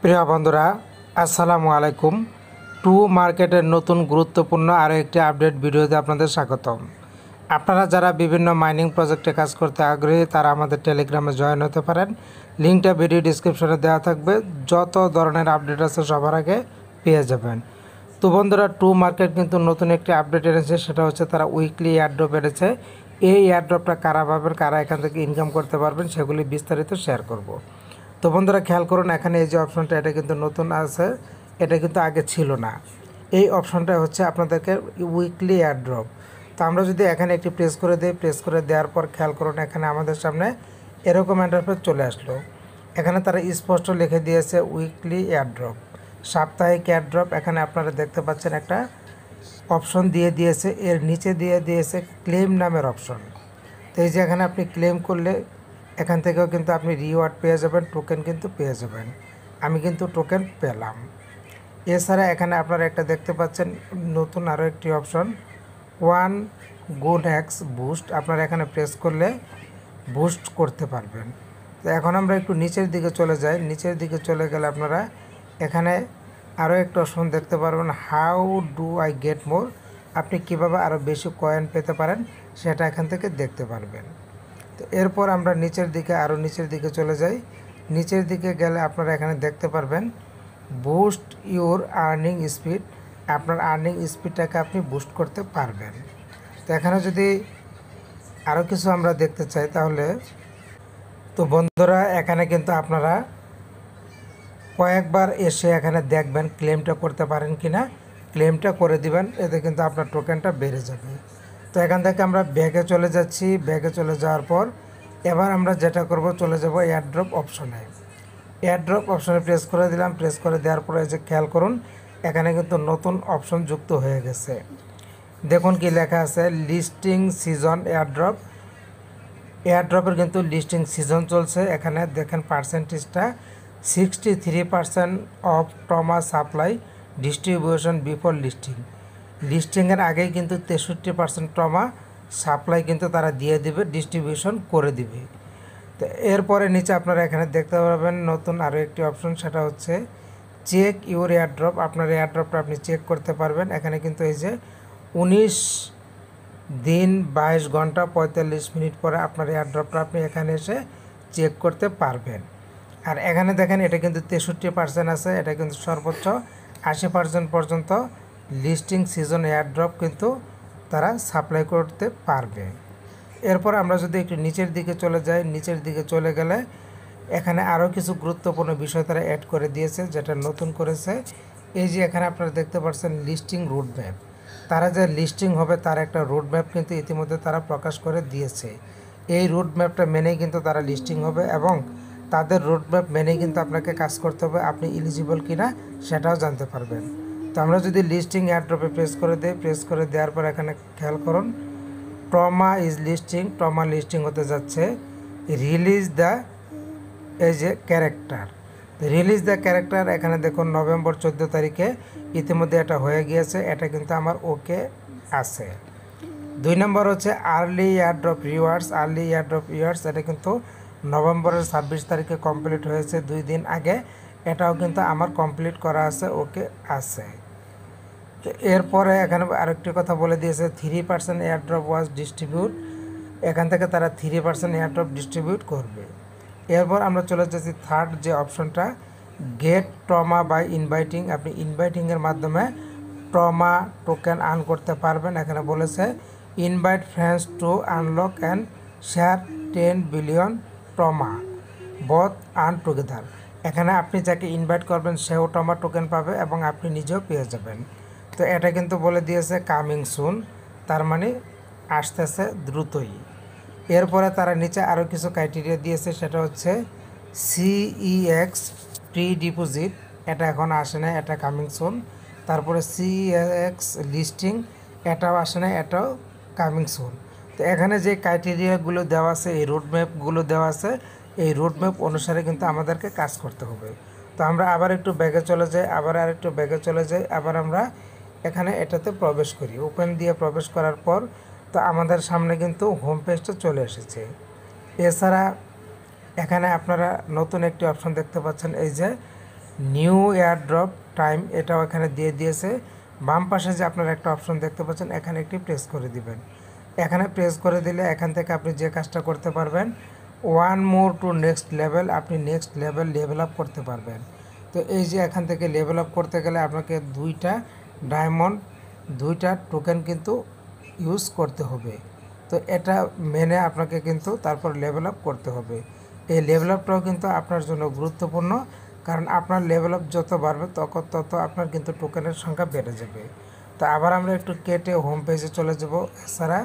প্রিয় বন্ধুরা, আসসালামু আলাইকুম। টু মার্কেটের নতুন গুরুত্বপূর্ণ আরও একটি আপডেট ভিডিওতে আপনাদের স্বাগতম। আপনারা যারা বিভিন্ন মাইনিং প্রজেক্টে কাজ করতে আগ্রহী তারা আমাদের টেলিগ্রামে জয়েন হতে পারেন। লিঙ্কটা ভিডিও ডিসক্রিপশনে দেওয়া থাকবে। যত ধরনের আপডেট আছে সবার আগে পেয়ে যাবেন। তো বন্ধুরা, টু মার্কেট কিন্তু নতুন একটি আপডেট এনেছে, সেটা হচ্ছে তারা উইকলি এয়ারড্রপ এনেছে। এই এয়ারড্রপটা কারা পাবেন, কারা এখান থেকে ইনকাম করতে পারবেন, সেগুলি বিস্তারিত শেয়ার করব। তো বন্ধুরা, খেয়াল করুন, এখানে এই যে অপশনটা, এটা কিন্তু নতুন আছে, এটা কিন্তু আগে ছিল না। এই অপশনটা হচ্ছে আপনাদেরকে উইকলি এয়ারড্রপ। তো আমরা যদি এখানে একটি প্রেস করে দিই, প্রেস করে দেওয়ার পর খেয়াল করুন, এখানে আমাদের সামনে এরকম ইন্টারফেস চলে আসলো। এখানে তারা স্পষ্ট লিখে দিয়েছে উইকলি এয়ারড্রপ, সাপ্তাহিক এয়ারড্রপ। এখানে আপনারা দেখতে পাচ্ছেন একটা অপশন দিয়ে দিয়েছে, এর নিচে দিয়ে দিয়েছে ক্লেম নামের অপশন। তো এই যে এখানে আপনি ক্লেম করলে এখান থেকেও কিন্তু আপনি রিওয়ার্ড পেয়ে যাবেন, টোকেন কিন্তু পেয়ে যাবেন। আমি কিন্তু টোকেন পেলাম। এছাড়া এখানে আপনারা একটা দেখতে পাচ্ছেন নতুন আরও একটি option, one good hacks boost. আপনারা এখানে প্রেস করলে বুস্ট করতে পারবেন। তো এখন আমরা একটু নিচের দিকে চলে যাই। নিচের দিকে চলে গেলে আপনারা এখানে আরও একটা অপশন দেখতে পারবেন, how do I get more. আপনি কীভাবে আরও বেশি কয়েন পেতে পারেন সেটা এখান থেকে দেখতে পারবেন। তো এরপর আমরা নিচের দিকে আরও নিচের দিকে চলে যাই। নিচের দিকে গেলে আপনারা এখানে দেখতে পারবেন বুস্ট ইউর আর্নিং স্পিড। আপনার আর্নিং স্পিডটাকে আপনি বুস্ট করতে পারবেন। তো এখানে যদি আরও কিছু আমরা দেখতে চাই তাহলে, তো বন্ধুরা, এখানে কিন্তু আপনারা কয়েকবার এসে এখানে দেখবেন ক্লেমটা করতে পারেন কি না। ক্লেমটা করে দিবেন, এতে কিন্তু আপনার টোকেনটা বেড়ে যাবে। তো এখান থেকে আমরা ব্যাগে চলে যাচ্ছি। ব্যাগে চলে যাওয়ার পর এবার আমরা যেটা করব, চলে যাব এয়ারড্রপ অপশনে। এয়ারড্রপ অপশনে প্রেস করে দিলাম। প্রেস করে দেওয়ার পরে যে খেয়াল করুন, এখানে কিন্তু নতুন অপশন যুক্ত হয়ে গেছে। দেখুন কি লেখা আছে, লিস্টিং সিজন এয়ারড্রপ। এয়ারড্রপের কিন্তু লিস্টিং সিজন চলছে। এখানে দেখেন পার্সেন্টেজটা 63% অফ ট্রমা সাপ্লাই ডিস্ট্রিবিউশন বিফোর লিস্টিং। লিস্টিংয়ের আগেই কিন্তু 63% ট্রমা সাপ্লাই কিন্তু তারা দিয়ে দিবে, ডিস্ট্রিবিউশন করে দিবে। তো এরপরে নিচে আপনারা এখানে দেখতে পাবেন নতুন আরও একটি অপশন, সেটা হচ্ছে চেক ইউর এয়ারড্রপ। আপনার এয়ারড্রপটা আপনি চেক করতে পারবেন। এখানে কিন্তু এই যে 19 দিন 22 ঘন্টা 45 মিনিট পরে আপনার এয়ারড্রপটা আপনি এখানে এসে চেক করতে পারবেন। আর এখানে দেখেন এটা কিন্তু 63% আছে, এটা কিন্তু সর্বোচ্চ 80% পর্যন্ত লিস্টিং সিজন এয়ারড্রপ কিন্তু তারা সাপ্লাই করতে পারবে। এরপর আমরা যদি একটু নিচের দিকে চলে যাই, নিচের দিকে চলে গেলে এখানে আরও কিছু গুরুত্বপূর্ণ বিষয় তারা অ্যাড করে দিয়েছে, যেটা নতুন করেছে। এই যে এখানে আপনারা দেখতে পাচ্ছেন লিস্টিং রুট ম্যাপ। তারা যে লিস্টিং হবে তার একটা রুট ম্যাপ কিন্তু ইতিমধ্যে তারা প্রকাশ করে দিয়েছে। এই রুট ম্যাপটা মেনেই কিন্তু তারা লিস্টিং হবে এবং তাদের রুট ম্যাপ মেনেই কিন্তু আপনাকে কাজ করতে হবে। আপনি এলিজিবল কিনা সেটাও জানতে পারবেন। তো আমরা যদি লিস্টিং এয়ারড্রপে প্রেস করে দিই, প্রেস করে দেওয়ার পর এখানে খেয়াল করুন, trauma is listing. Trauma listing হতে যাচ্ছে। রিলিজ দ্য এই যে ক্যারেক্টার, রিলিজ দ্য ক্যারেক্টার। এখানে দেখুন নভেম্বর 14 তারিখে ইতিমধ্যে এটা হয়ে গিয়েছে, এটা কিন্তু আমার ওকে আছে। 2 নম্বর হচ্ছে early airdrop rewards. Early airdrop rewards এটা কিন্তু নভেম্বরের 26 তারিখে কমপ্লিট হয়েছে, 2 দিন আগে। এটাও কিন্তু আমার কমপ্লিট করা আছে, ওকে আছে। তো এরপরে এখানে আরেকটি কথা বলে দিয়েছে, 3% এয়ারড্রপ ওয়াজ ডিস্ট্রিবিউট। এখান থেকে তারা 3% এয়ারড্রপ ডিস্ট্রিবিউট করবে। এরপর আমরা চলে যাচ্ছি থার্ড যে অপশনটা, গেট ট্রমা বাই ইনভাইটিং। আপনি ইনভাইটিংয়ের মাধ্যমে ট্রমা টোকেন আর্ন করতে পারবেন। এখানে বলেছে invite friends to unlock and share 10 billion trauma both earn together. এখানে আপনি যাকে ইনভাইট করবেন সেও ট্রমা টোকেন পাবে এবং আপনি নিজেও পেয়ে যাবেন। তো এটা কিন্তু বলে দিয়েছে কামিং সুন, তার মানে আসতেছে দ্রুতই। এরপরে তারা নিচে আরও কিছু ক্রাইটেরিয়া দিয়েছে, সেটা হচ্ছে সিইএক্স প্রি ডিপোজিট। এটা এখন আসে না, এটা কামিং সুন। তারপরে সিইএক্স লিস্টিং, এটাও আসে না, এটাও কামিং সুন। তো এখানে যে ক্রাইটেরিয়াগুলো দেওয়া আছে, এই রুটম্যাপগুলো দেওয়া আছে, এই রুটম্যাপ অনুসারে কিন্তু আমাদেরকে কাজ করতে হবে। তো আমরা আবার একটু ব্যাগে চলে যাই, আবার আরেকটু ব্যাগে চলে যাই, আবার আমরা এখানে এটাতে প্রবেশ করি। ওপেন দিয়ে প্রবেশ করার পর তো আমাদের সামনে কিন্তু হোম পেজটা চলে এসেছে। এছাড়া এখানে আপনারা নতুন একটি অপশন দেখতে পাচ্ছেন, এই যে নিউ এয়ারড্রপ টাইম এটাও এখানে দিয়ে দিয়েছে। বাম পাশে যে আপনারা একটা অপশন দেখতে পাচ্ছেন, এখানে একটি প্রেস করে দিবেন। এখানে প্রেস করে দিলে এখান থেকে আপনি যে কাজটা করতে পারবেন, one more to next level, আপনি নেক্সট লেভেল আপ করতে পারবেন। তো এই যে এখান থেকে লেভেল আপ করতে গেলে আপনাকে 2টা ডায়মন্ড 2টা টোকেন কিন্তু ইউজ করতে হবে। তো এটা মেনে আপনাকে কিন্তু তারপর লেভেল আপ করতে হবে। এই লেভেল আপটাও কিন্তু আপনার জন্য গুরুত্বপূর্ণ, কারণ আপনার লেভেল আপ যত বাড়বে তত আপনার কিন্তু টোকেনের সংখ্যা বেড়ে যাবে। তো আবার আমরা একটু কেটে হোম পেজে চলে যাব। এছাড়া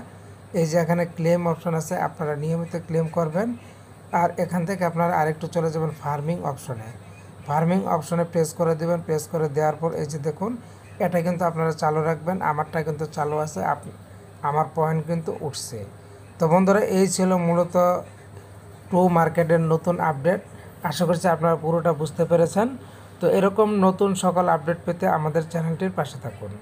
এই যে এখানে ক্লেম অপশন আছে, আপনারা নিয়মিত ক্লেম করবেন। আর এখান থেকে আপনারা আরেকটু চলে যাবেন ফার্মিং অপশনে। ফার্মিং অপশনে প্রেস করে দেবেন। প্রেস করে দেওয়ার পর এই যে দেখুন, এটা কিন্তু আপনারা চালু রাখবেন। আমারটা কিন্তু চালু আছে, আমার পয়েন্ট কিন্তু উঠছে। তো বন্ধুরা, এই ছিল মূলত টু মার্কেটের নতুন আপডেট। আশা করছি আপনারা পুরোটা বুঝতে পেরেছেন। তো এরকম নতুন সকল আপডেট পেতে আমাদের চ্যানেলটির পাশে থাকুন।